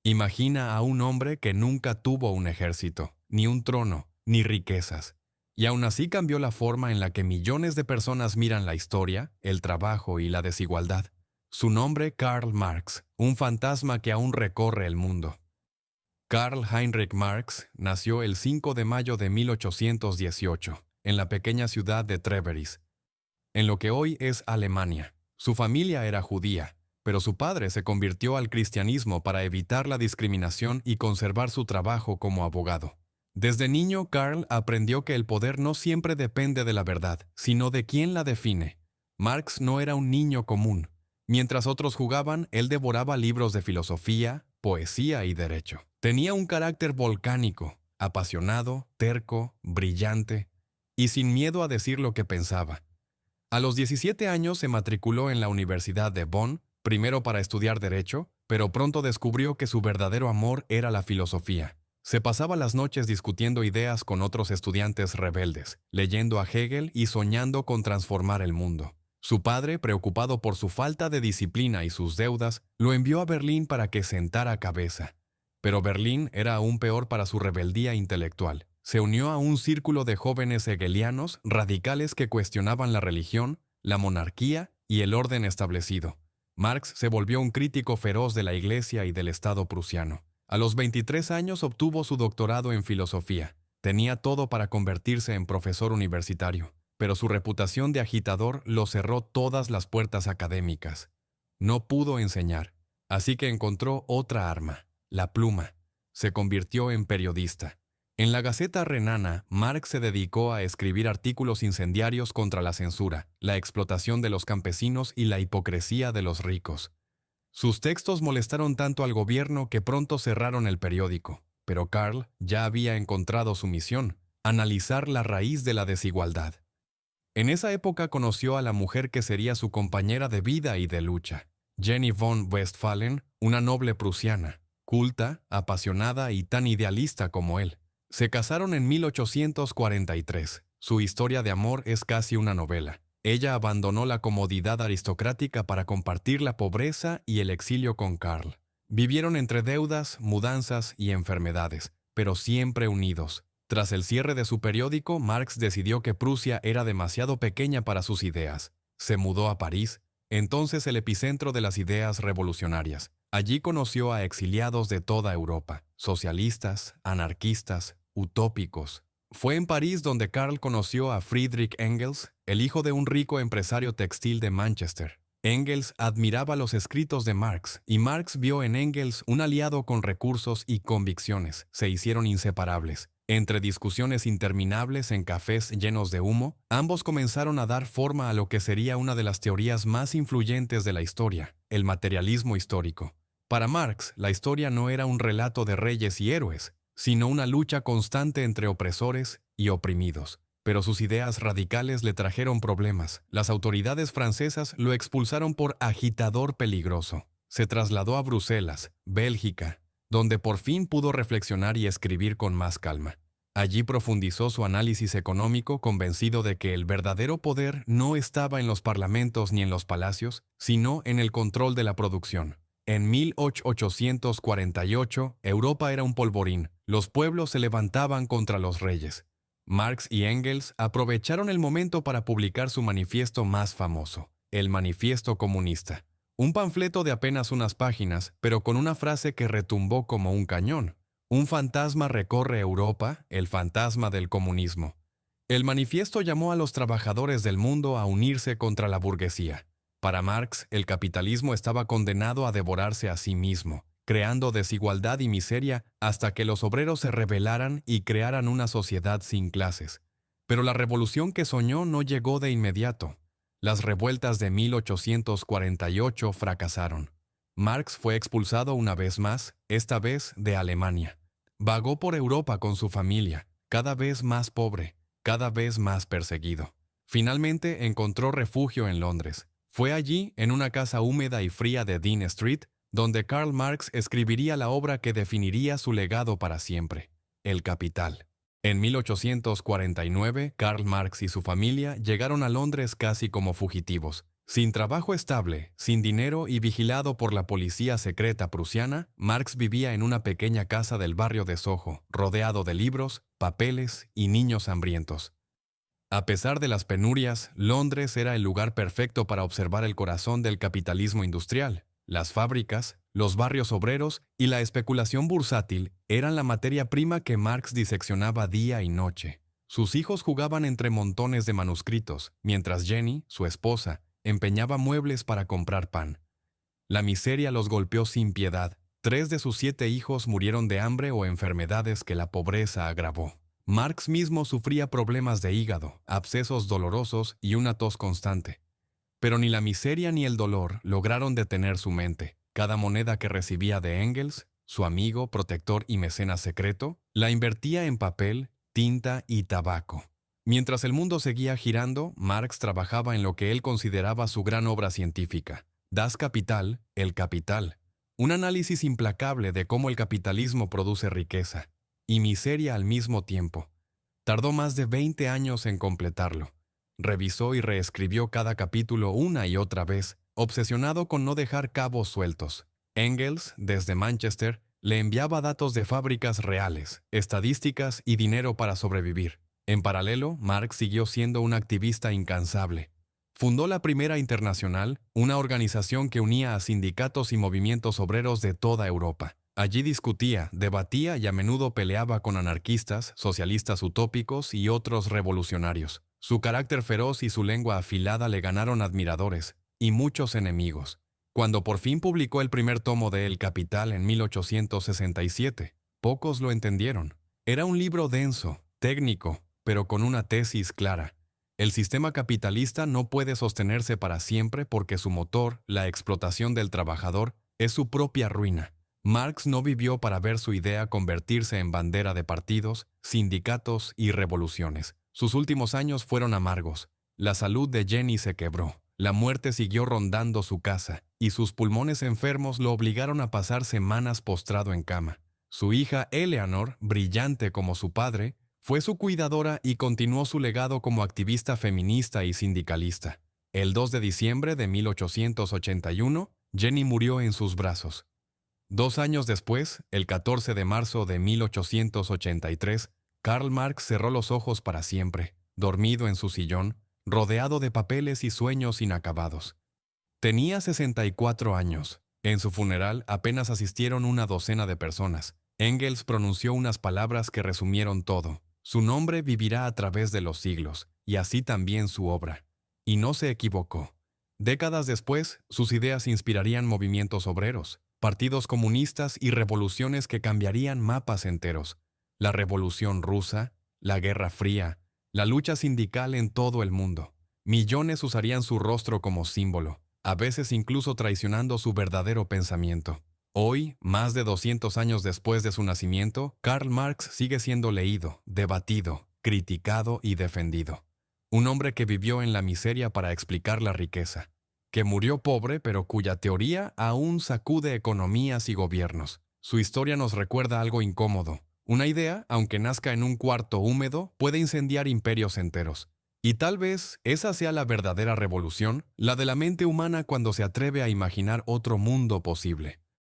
Imagina a un hombre que nunca tuvo un ejército, ni un trono, ni riquezas. Y aún así cambió la forma en la que millones de personas miran la historia, el trabajo y la desigualdad. Su nombre, Karl Marx, un fantasma que aún recorre el mundo. Karl Heinrich Marx nació el 5 de mayo de 1818, en la pequeña ciudad de Treveris, en lo que hoy es Alemania. Su familia era judía, pero su padre se convirtió al cristianismo para evitar la discriminación y conservar su trabajo como abogado. Desde niño, Karl aprendió que el poder no siempre depende de la verdad, sino de quién la define. Marx no era un niño común. Mientras otros jugaban, él devoraba libros de filosofía, poesía y derecho. Tenía un carácter volcánico, apasionado, terco, brillante y sin miedo a decir lo que pensaba. A los 17 años se matriculó en la Universidad de Bonn, primero para estudiar derecho, pero pronto descubrió que su verdadero amor era la filosofía. Se pasaba las noches discutiendo ideas con otros estudiantes rebeldes, leyendo a Hegel y soñando con transformar el mundo. Su padre, preocupado por su falta de disciplina y sus deudas, lo envió a Berlín para que sentara cabeza. Pero Berlín era aún peor para su rebeldía intelectual. Se unió a un círculo de jóvenes hegelianos radicales que cuestionaban la religión, la monarquía y el orden establecido. Marx se volvió un crítico feroz de la Iglesia y del Estado prusiano. A los 23 años obtuvo su doctorado en filosofía. Tenía todo para convertirse en profesor universitario, pero su reputación de agitador lo cerró todas las puertas académicas. No pudo enseñar, así que encontró otra arma, la pluma. Se convirtió en periodista. En la Gaceta Renana, Marx se dedicó a escribir artículos incendiarios contra la censura, la explotación de los campesinos y la hipocresía de los ricos. Sus textos molestaron tanto al gobierno que pronto cerraron el periódico, pero Karl ya había encontrado su misión, analizar la raíz de la desigualdad. En esa época conoció a la mujer que sería su compañera de vida y de lucha, Jenny von Westphalen, una noble prusiana, culta, apasionada y tan idealista como él. Se casaron en 1843. Su historia de amor es casi una novela. Ella abandonó la comodidad aristocrática para compartir la pobreza y el exilio con Karl. Vivieron entre deudas, mudanzas y enfermedades, pero siempre unidos. Tras el cierre de su periódico, Marx decidió que Prusia era demasiado pequeña para sus ideas. Se mudó a París, entonces el epicentro de las ideas revolucionarias. Allí conoció a exiliados de toda Europa, socialistas, anarquistas, utópicos. Fue en París donde Karl conoció a Friedrich Engels, el hijo de un rico empresario textil de Manchester. Engels admiraba los escritos de Marx, y Marx vio en Engels un aliado con recursos y convicciones. Se hicieron inseparables. Entre discusiones interminables en cafés llenos de humo, ambos comenzaron a dar forma a lo que sería una de las teorías más influyentes de la historia, el materialismo histórico. Para Marx, la historia no era un relato de reyes y héroes, sino una lucha constante entre opresores y oprimidos. Pero sus ideas radicales le trajeron problemas. Las autoridades francesas lo expulsaron por agitador peligroso. Se trasladó a Bruselas, Bélgica, donde por fin pudo reflexionar y escribir con más calma. Allí profundizó su análisis económico, convencido de que el verdadero poder no estaba en los parlamentos ni en los palacios, sino en el control de la producción. En 1848, Europa era un polvorín. Los pueblos se levantaban contra los reyes. Marx y Engels aprovecharon el momento para publicar su manifiesto más famoso, el Manifiesto Comunista. Un panfleto de apenas unas páginas, pero con una frase que retumbó como un cañón. Un fantasma recorre Europa, el fantasma del comunismo. El manifiesto llamó a los trabajadores del mundo a unirse contra la burguesía. Para Marx, el capitalismo estaba condenado a devorarse a sí mismo, creando desigualdad y miseria hasta que los obreros se rebelaran y crearan una sociedad sin clases. Pero la revolución que soñó no llegó de inmediato. Las revueltas de 1848 fracasaron. Marx fue expulsado una vez más, esta vez de Alemania. Vagó por Europa con su familia, cada vez más pobre, cada vez más perseguido. Finalmente encontró refugio en Londres. Fue allí, en una casa húmeda y fría de Dean Street, donde Karl Marx escribiría la obra que definiría su legado para siempre, El Capital. En 1849, Karl Marx y su familia llegaron a Londres casi como fugitivos. Sin trabajo estable, sin dinero y vigilado por la policía secreta prusiana, Marx vivía en una pequeña casa del barrio de Soho, rodeado de libros, papeles y niños hambrientos. A pesar de las penurias, Londres era el lugar perfecto para observar el corazón del capitalismo industrial. Las fábricas, los barrios obreros y la especulación bursátil eran la materia prima que Marx diseccionaba día y noche. Sus hijos jugaban entre montones de manuscritos, mientras Jenny, su esposa, empeñaba muebles para comprar pan. La miseria los golpeó sin piedad. 3 de sus 7 hijos murieron de hambre o enfermedades que la pobreza agravó. Marx mismo sufría problemas de hígado, abscesos dolorosos y una tos constante. Pero ni la miseria ni el dolor lograron detener su mente. Cada moneda que recibía de Engels, su amigo, protector y mecenas secreto, la invertía en papel, tinta y tabaco. Mientras el mundo seguía girando, Marx trabajaba en lo que él consideraba su gran obra científica, Das Kapital, el capital, un análisis implacable de cómo el capitalismo produce riqueza y miseria al mismo tiempo. Tardó más de 20 años en completarlo. Revisó y reescribió cada capítulo una y otra vez, obsesionado con no dejar cabos sueltos. Engels, desde Manchester, le enviaba datos de fábricas reales, estadísticas y dinero para sobrevivir. En paralelo, Marx siguió siendo un activista incansable. Fundó la Primera Internacional, una organización que unía a sindicatos y movimientos obreros de toda Europa. Allí discutía, debatía y a menudo peleaba con anarquistas, socialistas utópicos y otros revolucionarios. Su carácter feroz y su lengua afilada le ganaron admiradores y muchos enemigos. Cuando por fin publicó el primer tomo de El Capital en 1867, pocos lo entendieron. Era un libro denso, técnico, pero con una tesis clara. El sistema capitalista no puede sostenerse para siempre porque su motor, la explotación del trabajador, es su propia ruina. Marx no vivió para ver su idea convertirse en bandera de partidos, sindicatos y revoluciones. Sus últimos años fueron amargos. La salud de Jenny se quebró. La muerte siguió rondando su casa, y sus pulmones enfermos lo obligaron a pasar semanas postrado en cama. Su hija Eleanor, brillante como su padre, fue su cuidadora y continuó su legado como activista feminista y sindicalista. El 2 de diciembre de 1881, Jenny murió en sus brazos. 2 años después, el 14 de marzo de 1883, Karl Marx cerró los ojos para siempre, dormido en su sillón, rodeado de papeles y sueños inacabados. Tenía 64 años. En su funeral apenas asistieron una docena de personas. Engels pronunció unas palabras que resumieron todo. Su nombre vivirá a través de los siglos, y así también su obra. Y no se equivocó. Décadas después, sus ideas inspirarían movimientos obreros, partidos comunistas y revoluciones que cambiarían mapas enteros. La Revolución Rusa, la Guerra Fría, la lucha sindical en todo el mundo. Millones usarían su rostro como símbolo, a veces incluso traicionando su verdadero pensamiento. Hoy, más de 200 años después de su nacimiento, Karl Marx sigue siendo leído, debatido, criticado y defendido. Un hombre que vivió en la miseria para explicar la riqueza, que murió pobre pero cuya teoría aún sacude economías y gobiernos. Su historia nos recuerda algo incómodo. Una idea, aunque nazca en un cuarto húmedo, puede incendiar imperios enteros. Y tal vez esa sea la verdadera revolución, la de la mente humana cuando se atreve a imaginar otro mundo posible.